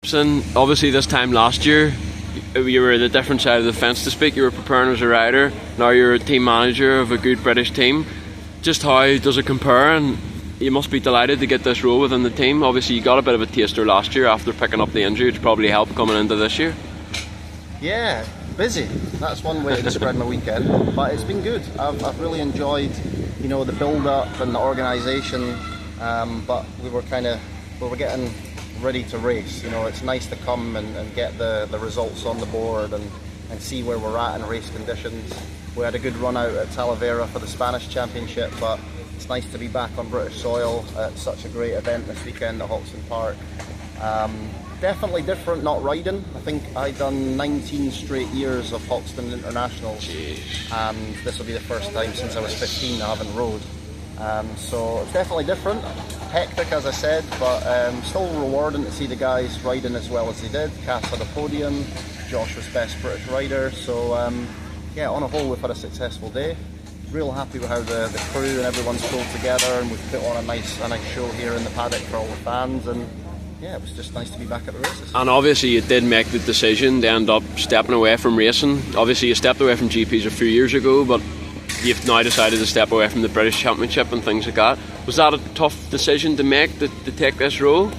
So obviously this time last year you were the different side of the fence, to speak. You were preparing as a rider, now you're a team manager of a good British team. Just how does it compare? And you must be delighted to get this role within the team. Obviously you got a bit of a taster last year after picking up the injury, which probably helped coming into this year. Yeah, busy. That's one way to describe my weekend, but it's been good. I've really enjoyed, you know, the build-up and the organisation, but we were getting ready to race. You know, it's nice to come and get the results on the board and see where we're at in race conditions. We had a good run out at Talavera for the Spanish Championship, but it's nice to be back on British soil at such a great event this weekend at Hoxton Park. Definitely different not riding. I think I've done 19 straight years of Hoxton Internationals. Jeez. And this will be the first time since I was 15 I haven't rode. So it's definitely different. Hectic, as I said, but still rewarding to see the guys riding as well as they did. Cas had a podium, Josh was best British rider, so yeah, on a whole we've had a successful day. Real happy with how the crew and everyone's pulled together, and we've put on a nice show here in the paddock for all the fans, and yeah, it was just nice to be back at the races. And obviously you did make the decision to end up stepping away from racing. Obviously you stepped away from GPs a few years ago, but you've now decided to step away from the British Championship and things like that. Was that a tough decision to make, to take this role?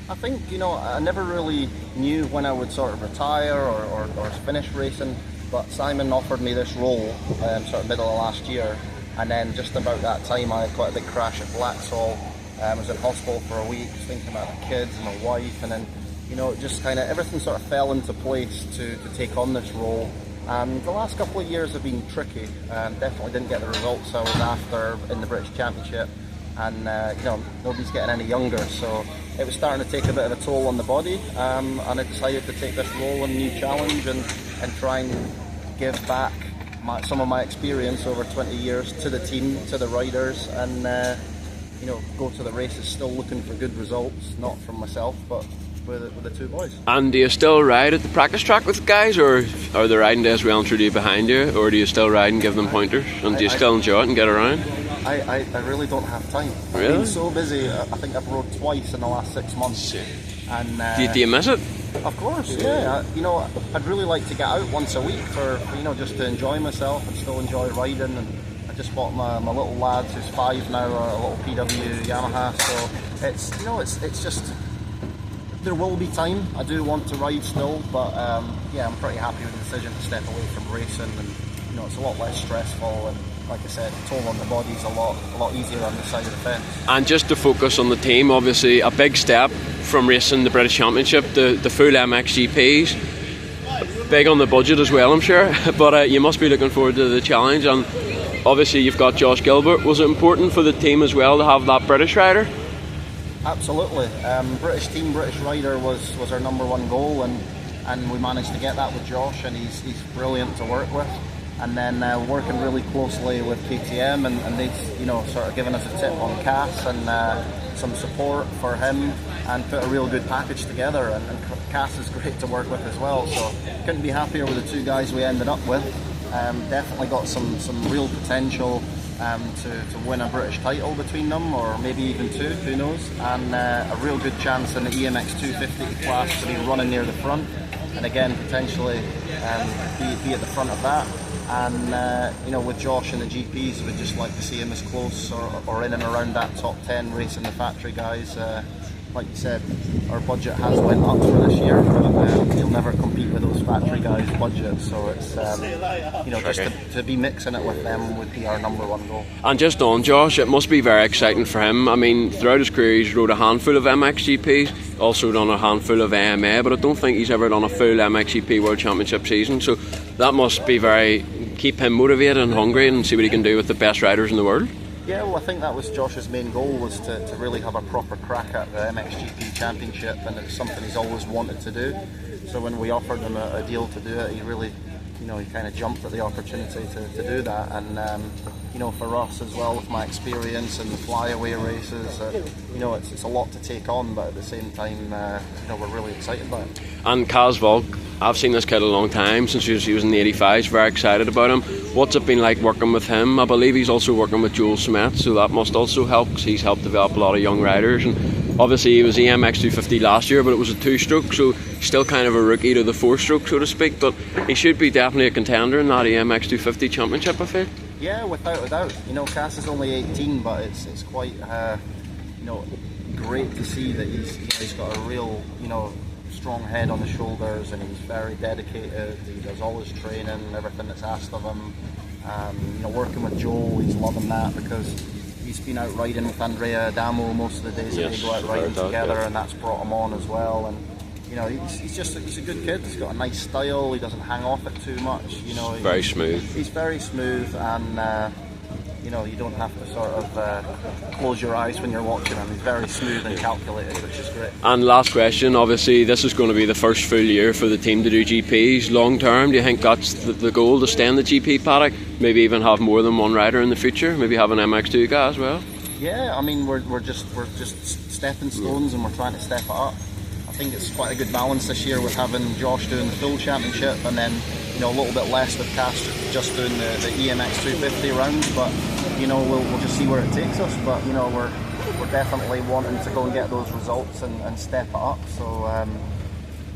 I think, you know, I never really knew when I would sort of retire or finish racing, but Simon offered me this role sort of middle of last year, and then just about that time I had quite a big crash at Blacksall. I was in hospital for a week, thinking about the kids and my wife, and then, you know, just kind of everything sort of fell into place to take on this role. And the last couple of years have been tricky, and definitely didn't get the results I was after in the British Championship, and you know, nobody's getting any younger, so it was starting to take a bit of a toll on the body, and I decided to take this role and new challenge and try and give back some of my experience over 20 years to the team, to the riders, and you know, go to the races still looking for good results, not from myself, but with the two boys. And do you still ride at the practice track with guys, or are the riding days well and truly behind you, or do you still ride and give them pointers, and do you still enjoy it and get around? I really don't have time. Really? I've been so busy. I think I've rode twice in the last 6 months. And do you miss it? Of course, yeah. You know, I'd really like to get out once a week for, you know, just to enjoy myself and still enjoy riding. And I just bought my little lad, who's 5 now, a little PW Yamaha. So it's, you know, it's just, there will be time. I do want to ride still, but yeah, I'm pretty happy with the decision to step away from racing, and you know, it's a lot less stressful, and like I said, the toll on the body's a lot easier on the side of the fence. And just to focus on the team, obviously a big step from racing the British Championship to the full MXGPs. Big on the budget as well, I'm sure, but you must be looking forward to the challenge. And obviously you've got Josh Gilbert. Was it important for the team as well to have that British rider? Absolutely. British team, British rider was our number one goal, and we managed to get that with Josh, and he's brilliant to work with. And then working really closely with KTM, and they've, you know, sort of given us a tip on Cas and some support for him, and put a real good package together. And Cas is great to work with as well, so couldn't be happier with the two guys we ended up with. Definitely got some real potential to win a British title between them, or maybe even two, who knows, and a real good chance in the EMX 250 class to be running near the front, and again potentially be at the front of that. And you know, with Josh and the GPs, we'd just like to see him as close or in and around that top 10 racing the factory guys. Like you said, our budget has went up for this year, but you'll never compete with those factory guys' budgets, so it's you know, just to be mixing it with them would be our number one goal. And just on Josh, it must be very exciting for him. I mean, throughout his career he's rode a handful of MXGPs, also done a handful of AMA, but I don't think he's ever done a full MXGP World Championship season, so that must be keep him motivated and hungry and see what he can do with the best riders in the world. Yeah, well, I think that was Josh's main goal, was to really have a proper crack at the MXGP Championship, and it's something he's always wanted to do. So when we offered him a deal to do it, he really, you know, he kind of jumped at the opportunity to do that. And you know, for us as well, with my experience in the flyaway races, you know, it's a lot to take on, but at the same time, you know, we're really excited about it. And Cas Valk, I've seen this kid a long time, since he was in the 85s, very excited about him. What's it been like working with him? I believe he's also working with Joel Smet, so that must also help, because he's helped develop a lot of young riders. And Obviously he was the MX250 last year, but it was a 2-stroke, so still kind of a rookie to the 4-stroke, so to speak, but he should be definitely a contender in that MX250 championship, I feel. Yeah, without a doubt. You know, Cas is only 18, but it's quite you know, great to see that he's got a real, you know, strong head on his shoulders, and he's very dedicated. He does all his training, everything that's asked of him. You know, working with Joel, he's loving that because he's been out riding with Andrea Adamo most of the days that they go out riding together, and that's brought him on as well. And you know, he's a good kid. He's got a nice style. He doesn't hang off it too much. You know, very smooth. He's very smooth, and you know, you don't have to sort of close your eyes when you're watching him. He's very smooth and calculated, which is great. And last question, obviously this is going to be the first full year for the team to do GPs. Long term, do you think that's the goal, to stay in the GP paddock? Maybe even have more than one rider in the future? Maybe have an MX2 guy as well? Yeah, I mean, we're just stepping stones, and we're trying to step it up. I think it's quite a good balance this year with having Josh doing the full championship, and then, you know, a little bit less with Cas just doing the EMX 250 rounds. But you know, we'll just see where it takes us. But you know, we're definitely wanting to go and get those results and step it up. So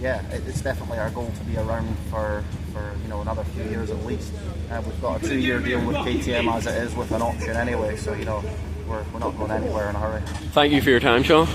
yeah, it's definitely our goal to be around for you know, another few years at least. We've got a 2-year deal with KTM as it is, with an option anyway. So you know, we're not going anywhere in a hurry. Thank you for your time, Shaun.